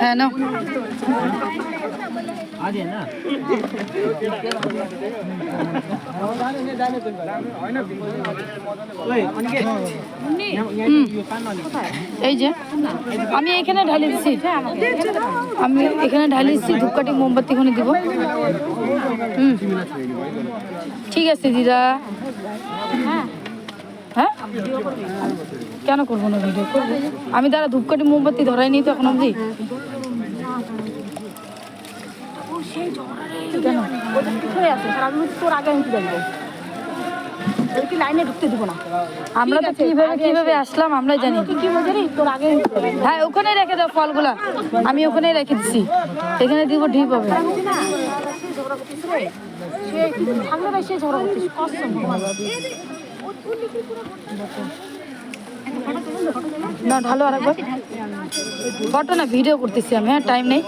হ্যাঁ নাও। এই যে আমি এখানে ঢালি দিচ্ছি, আমি এখানে ঢালি দিচ্ছি, ধূপকাঠি মোমবাতি এখানে দিব। ঠিক আছে দিদা। হ্যাঁ কেন করবো না, ভিডিও করবো আমি। দাঁড়া, ধূপকাঠি মোমবাতি ধরাই নি তো এখন অবধি। আমরা তো কিভাবে আসলাম আমরা জানি। হ্যাঁ ওখানে রেখে দাও ফলগুলা, আমি ওখানে রেখে দিচ্ছি, এখানে দিব ঢিপ হবে। না ঢালো আরেকবার, ফটো না ভিডিও করতেছি আমি। হ্যাঁ টাইম নেই।